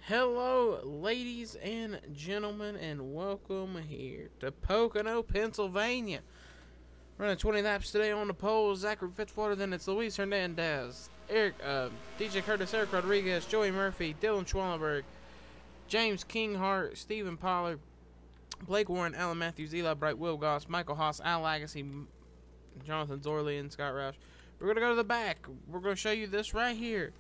Hello, ladies and gentlemen, and welcome here to Pocono, Pennsylvania. Running 20 laps today on the pole. Zachary Fitzwater, then it's Luis Hernandez, DJ Curtis, Eric Rodriguez, Joey Murphy, Dylan Schwallenberg, James Kinghart, Stephen Pollard, Blake Warren, Alan Matthews, Eli Bright, Will Goss, Michael Haas, Al Agassi, Jonathan Zorley, and Scott Roush. We're going to go to the back. We're going to show you this right here.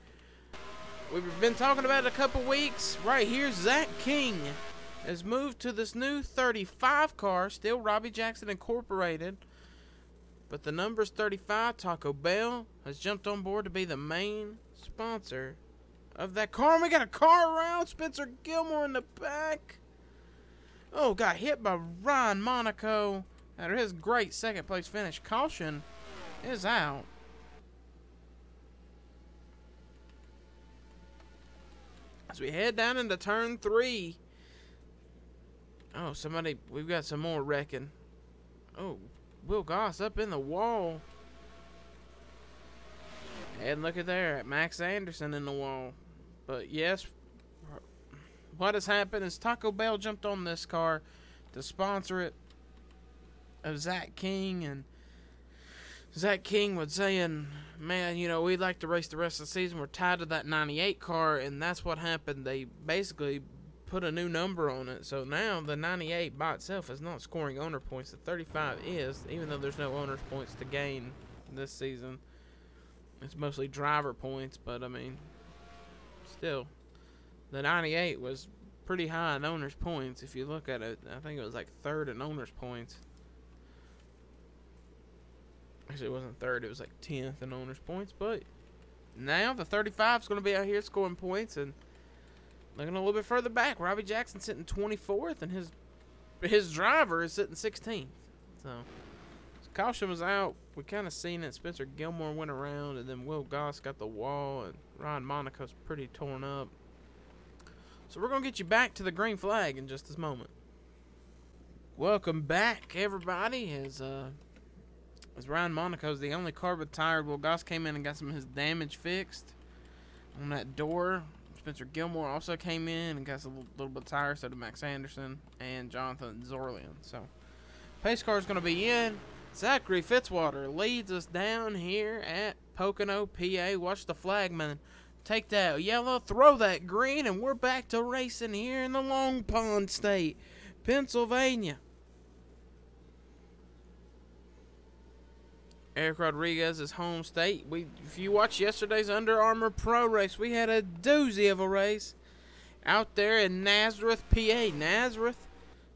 We've been talking about it a couple weeks. Right here, Zach King has moved to this new 35 car, still Robbie Jackson Incorporated. But the number's 35. Taco Bell has jumped on board to be the main sponsor of that car. And we got a car around. Spencer Gilmore in the back. Oh, got hit by Ryan Monaco after his great second place finish. Caution is out. As we head down into turn 3. Oh, we've got some more wrecking. Oh, Will Goss up in the wall. And look at there, Max Anderson in the wall. But yes, what has happened is Taco Bell jumped on this car to sponsor it of Zach King, and Zach King was saying, man, you know, we'd like to race the rest of the season. We're tied to that 98 car, and that's what happened. They basically put a new number on it. So now the 98 by itself is not scoring owner points. The 35 is, even though there's no owner's points to gain this season. It's mostly driver points, but, I mean, still. The 98 was pretty high in owner's points. If you look at it, I think it was like third in owner's points. Actually, it wasn't third. It was like 10th in owner's points. But now the 35 is going to be out here scoring points. And looking a little bit further back, Robbie Jackson sitting 24th. And his driver is sitting 16th. So caution was out. We kind of seen it. Spencer Gilmore went around. And then Will Goss got the wall. And Ryan Monaco's pretty torn up. So we're going to get you back to the green flag in just this moment. Welcome back, everybody. As Ryan Monaco's the only car with tired. Will Goss came in and got some of his damage fixed on that door. Spencer Gilmore also came in and got a little bit tired. So did Max Anderson and Jonathan Zorlian. So pace car is going to be in. Zachary Fitzwater leads us down here at Pocono, PA. Watch the flagman take that yellow, throw that green, and we're back to racing here in the Long Pond State, Pennsylvania. Eric Rodriguez's home state. If you watched yesterday's Under Armour Pro race, we had a doozy of a race out there in Nazareth, PA. Nazareth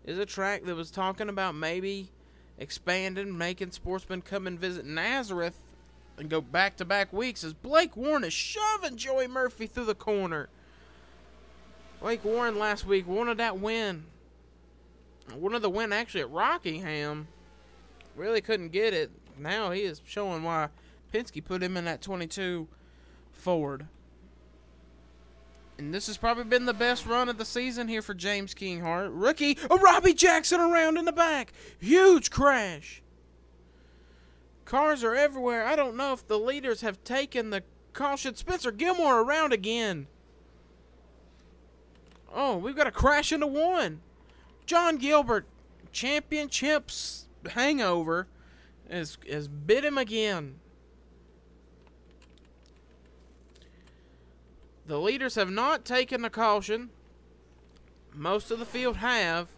is a track that was talking about maybe expanding, making Sportsman come and visit Nazareth and go back-to-back weeks, as Blake Warren is shoving Joey Murphy through the corner. Blake Warren last week wanted that win. Wanted the win actually at Rockingham. Really couldn't get it. Now he is showing why Penske put him in that 22 Ford. And this has probably been the best run of the season here for James Kinghart. Rookie, Robbie Jackson around in the back. Huge crash. Cars are everywhere. I don't know if the leaders have taken the caution. Spencer Gilmore around again. Oh, we've got a crash into one. John Gilbert, championships hangover, has bit him again. The leaders have not taken the caution. Most of the field have.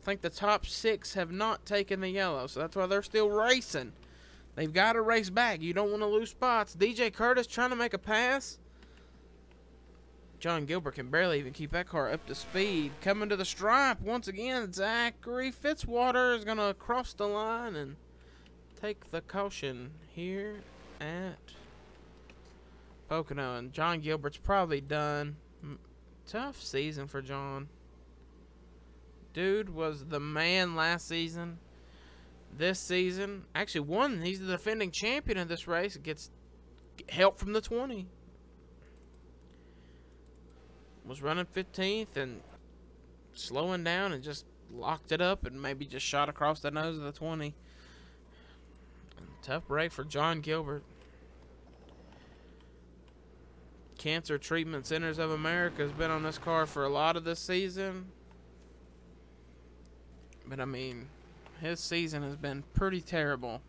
I think the top 6 have not taken the yellow, so that's why they're still racing. They've got to race back. You don't want to lose spots. DJ Curtis trying to make a pass. John Gilbert can barely even keep that car up to speed. Coming to the stripe once again. Zachary Fitzwater is going to cross the line and take the caution here at Pocono. And John Gilbert's probably done. Tough season for John. Dude was the man last season. This season, actually won. He's the defending champion of this race. Gets help from the 20. Was running 15th and slowing down and just locked it up and maybe just shot across the nose of the 20. Tough break for John Gilbert. Cancer Treatment Centers of America has been on this car for a lot of this season. But I mean, his season has been pretty terrible.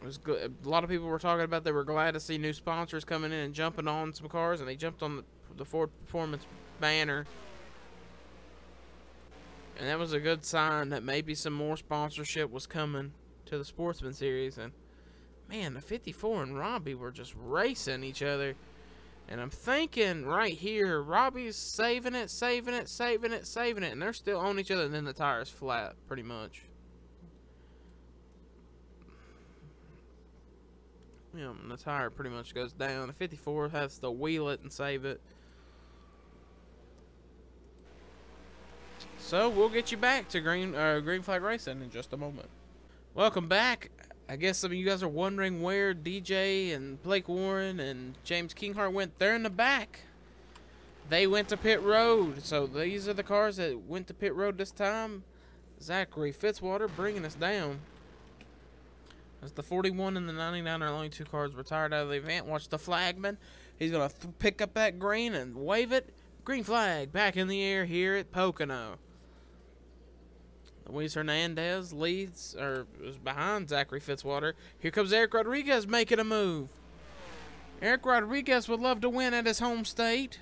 It was good. A lot of people were talking about they were glad to see new sponsors coming in and jumping on some cars, and they jumped on the Ford Performance banner. And that was a good sign that maybe some more sponsorship was coming to the Sportsman series. And man, the 54 and Robbie were just racing each other. And I'm thinking right here, Robbie's saving it, and they're still on each other, and then the tire's flat, pretty much. Yeah, and the tire pretty much goes down. The 54 has to wheel it and save it. So we'll get you back to Green Flag Racing in just a moment. Welcome back. I guess some of you guys are wondering where DJ and Blake Warren and James Kinghart went. They're in the back. They went to pit road. So these are the cars that went to pit road this time. Zachary Fitzwater bringing us down. As the 41 and the 99 are the only two cars retired out of the event. Watch the flagman. He's going to pick up that green and wave it. Green flag back in the air here at Pocono. Luis Hernandez leads, or is behind Zachary Fitzwater. Here comes Eric Rodriguez making a move. Eric Rodriguez would love to win at his home state.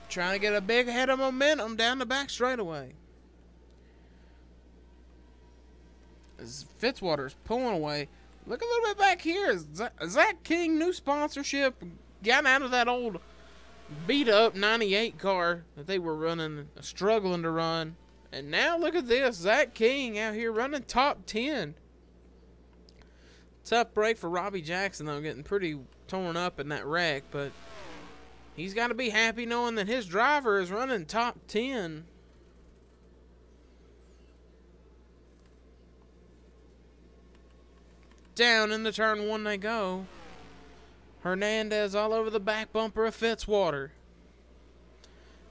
Trying to get a big head of momentum down the back straightaway. As Fitzwater's pulling away. Look a little bit back here. Zach King, new sponsorship. Got out of that old beat up 98 car that they were running, struggling to run. And now look at this. Zach King out here running top 10. Tough break for Robbie Jackson, though, getting pretty torn up in that wreck. But he's got to be happy knowing that his driver is running top 10. Down into turn one they go. Hernandez all over the back bumper of Fitzwater.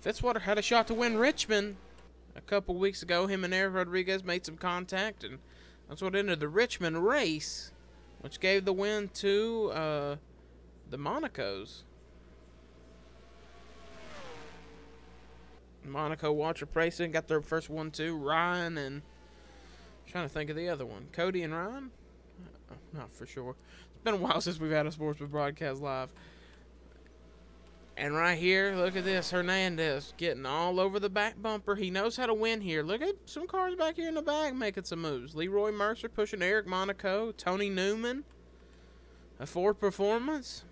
Fitzwater had a shot to win Richmond a couple weeks ago. Him and Eric Rodriguez made some contact, and that's what ended the Richmond race, which gave the win to the Monacos. Monaco Watcher Racing got their first one too. Ryan and I'm trying to think of the other one. Cody and Ryan? Not for sure. It's been a while since we've had a Sportsman broadcast live. And right here, look at this. Hernandez getting all over the back bumper. He knows how to win here. Look at some cars back here in the back making some moves. Leroy Mercer pushing Eric Monaco. Tony Newman. A Ford Performance.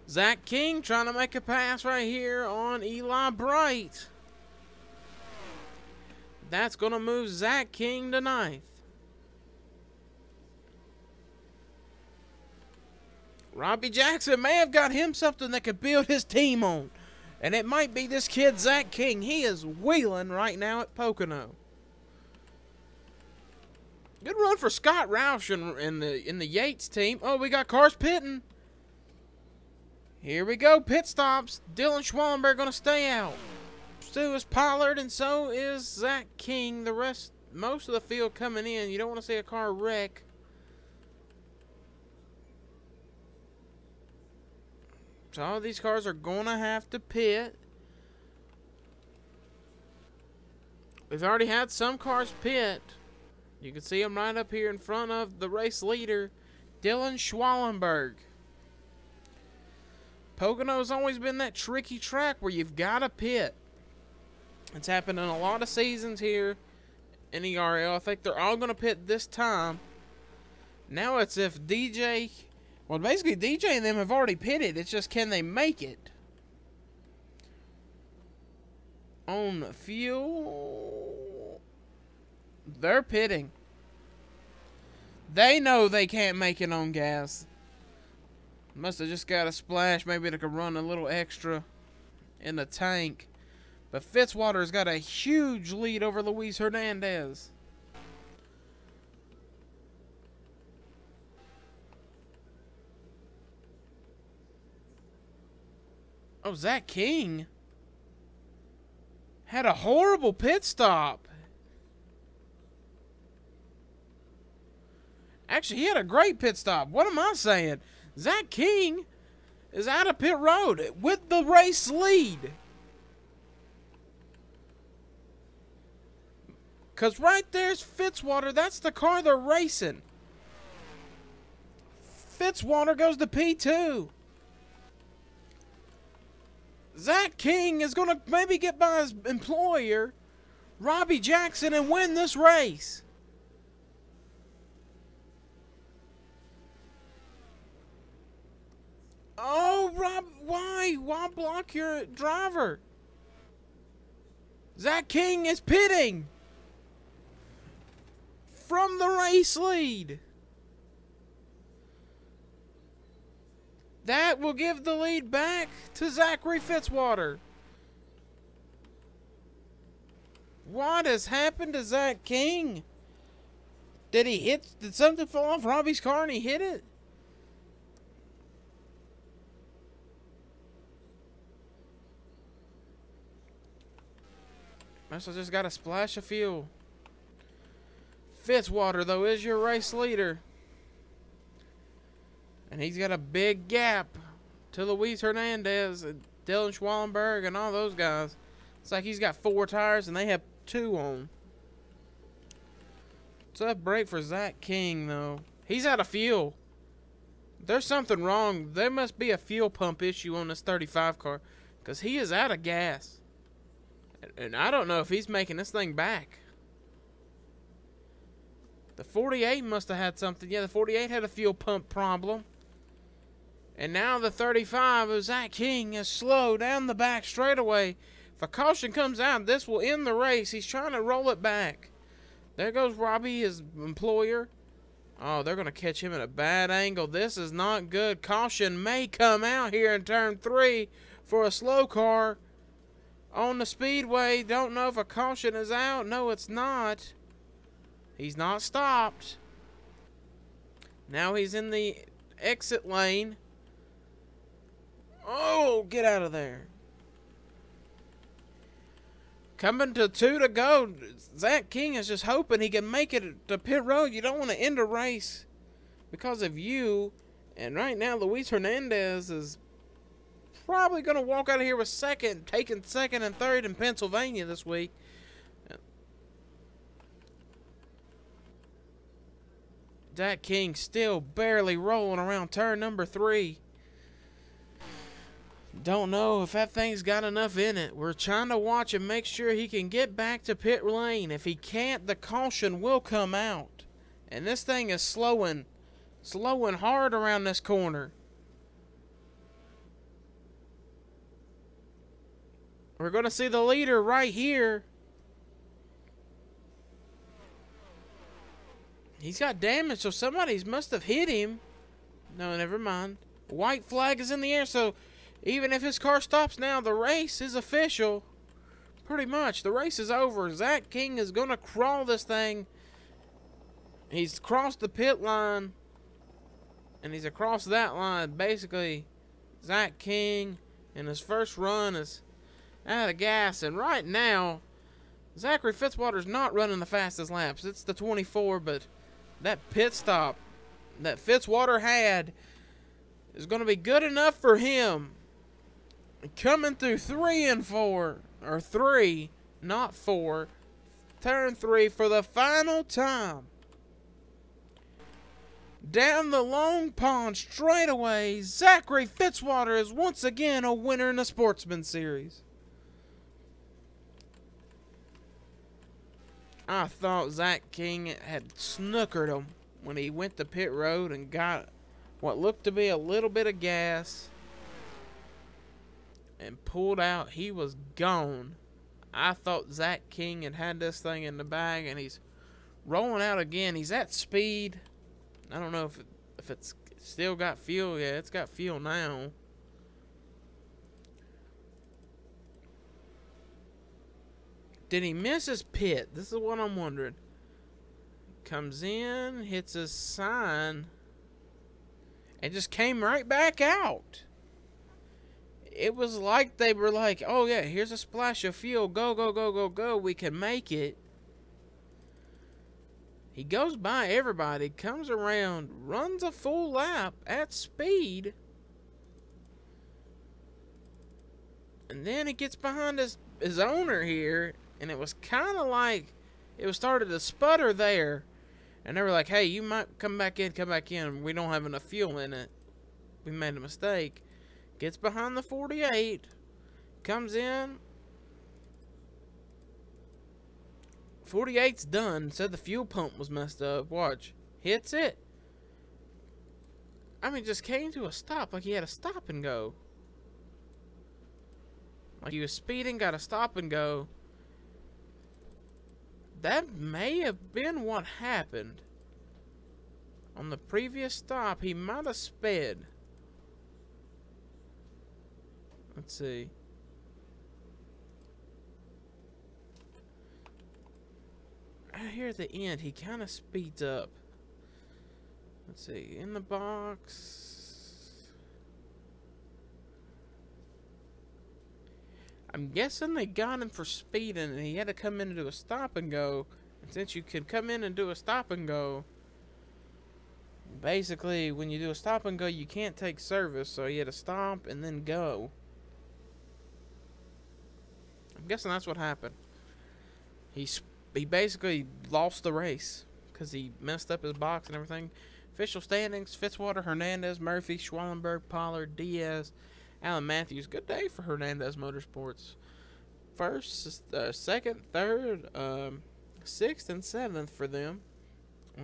Zach King trying to make a pass right here on Eli Bright. That's going to move Zach King to 9th. Robbie Jackson may have got him something that could build his team on. And it might be this kid, Zach King. He is wheeling right now at Pocono. Good run for Scott Roush in the Yates team. Oh, we got cars pitting. Here we go. Pit stops. Dylan Schwallenberg going to stay out. So is Pollard, and so is Zach King. Most of the field coming in. You don't want to see a car wreck. So all these cars are going to have to pit. We've already had some cars pit. You can see them right up here in front of the race leader, Dylan Schwallenberg. Pocono's always been that tricky track where you've got to pit. It's happened in a lot of seasons here in ERL. I think they're all going to pit this time. Now it's if DJ... Well, basically, DJ and them have already pitted. It's just, can they make it? On fuel... They're pitting. They know they can't make it on gas. Must have just got a splash. Maybe they could run a little extra in the tank. But Fitzwater's got a huge lead over Luis Hernandez. Oh, Zach King had a horrible pit stop. Actually, he had a great pit stop. What am I saying? Zach King is out of pit road with the race lead. Because right there's Fitzwater. That's the car they're racing. Fitzwater goes to P2. Zach King is going to maybe get by his employer, Robbie Jackson, and win this race. Oh, Rob, why? Why block your driver? Zach King is pitting from the race lead. That will give the lead back to Zachary Fitzwater. What has happened to Zach King? Did something fall off Robbie's car and he hit it? Must have just got a splash of fuel. Fitzwater, though, is your race leader. And he's got a big gap to Luis Hernandez and Dylan Schwallenberg and all those guys. It's like he's got 4 tires and they have 2 on. Tough break for Zach King, though. He's out of fuel. There's something wrong. There must be a fuel pump issue on this 35 car, because he is out of gas. And I don't know if he's making this thing back. The 48 must have had something. Yeah, the 48 had a fuel pump problem. And now the 35 of Zach King is slow down the back straightaway. If a caution comes out, this will end the race. He's trying to roll it back. There goes Robbie, his employer. Oh, they're going to catch him at a bad angle. This is not good. Caution may come out here in turn 3 for a slow car on the speedway. Don't know if a caution is out. No, it's not. He's not stopped. Now he's in the exit lane. Oh, get out of there. Coming to 2 to go. Zach King is just hoping he can make it to pit road. You don't want to end a race because of you. And right now, Luis Hernandez is probably going to walk out of here with second, taking second and third in Pennsylvania this week. Zach King still barely rolling around turn number 3. Don't know if that thing's got enough in it. We're trying to watch and make sure he can get back to pit lane. If he can't, the caution will come out. And this thing is slowing hard around this corner. We're going to see the leader right here. He's got damage, so somebody must have hit him. No, never mind. White flag is in the air, so even if his car stops now, the race is official. Pretty much. The race is over. Zach King is going to crawl this thing. He's crossed the pit line. And he's across that line. Basically, Zach King in his first run is out of gas. And right now, Zachary Fitzwater's not running the fastest laps. It's the 24, but that pit stop that Fitzwater had is going to be good enough for him. Coming through 3 and 4, or 3, not 4, turn 3 for the final time. Down the Long Pond straightaway, Zachary Fitzwater is once again a winner in the Sportsman Series. I thought Zach King had snookered him when he went to pit road and got what looked to be a little bit of gas and pulled out. He was gone. I thought Zach King had this thing in the bag, and he's rolling out again. He's at speed. I don't know if it's still got fuel. Yeah, it's got fuel now. Did he miss his pit? This is what I'm wondering. Comes in, hits his sign, and just came right back out. It was like they were like, oh yeah, here's a splash of fuel. Go, go, go, go, go. We can make it. He goes by everybody, comes around, runs a full lap at speed, and then he gets behind his owner here, and it was kind of like it was started to sputter there, and they were like, hey, you might come back in, we don't have enough fuel in it, we made a mistake. Gets behind the 48, comes in, 48's done. Said the fuel pump was messed up. Watch. Hits it. I mean, just came to a stop like he had a stop and go. Like he was speeding, got a stop and go. That may have been what happened. On the previous stop, he might have sped. Let's see. Right here at the end, he kind of speeds up. Let's see, in the box. I'm guessing they got him for speeding, and he had to come in and do a stop and go. And since you can come in and do a stop and go, basically, when you do a stop and go, you can't take service, so he had to stop and then go. I'm guessing that's what happened. He basically lost the race because he messed up his box and everything. Official standings: Fitzwater, Hernandez, Murphy, Schwallenberg, Pollard, Diaz, Alan Matthews. Good day for Hernandez Motorsports. First, second, third, sixth, and seventh for them.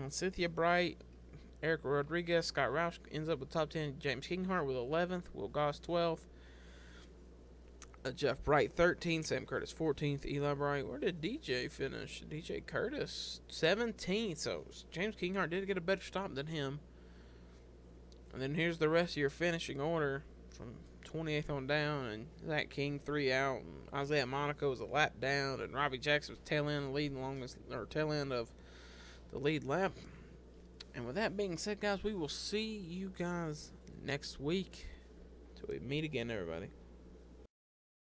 Cynthia Bright, Eric Rodriguez, Scott Roush ends up with top 10. James Kinghart with 11th. Will Goss 12th. Jeff Bright 13th, Sam Curtis 14th, Eli Bright. Where did DJ finish? DJ Curtis 17th. So James Kinghart did get a better stop than him. And then here's the rest of your finishing order from 28th on down. And Zach King 3 out. And Isaiah Monaco was a lap down. And Robbie Jackson was tail end leading along this, or tail end of the lead lap. And with that being said, guys, we will see you guys next week till we meet again, everybody.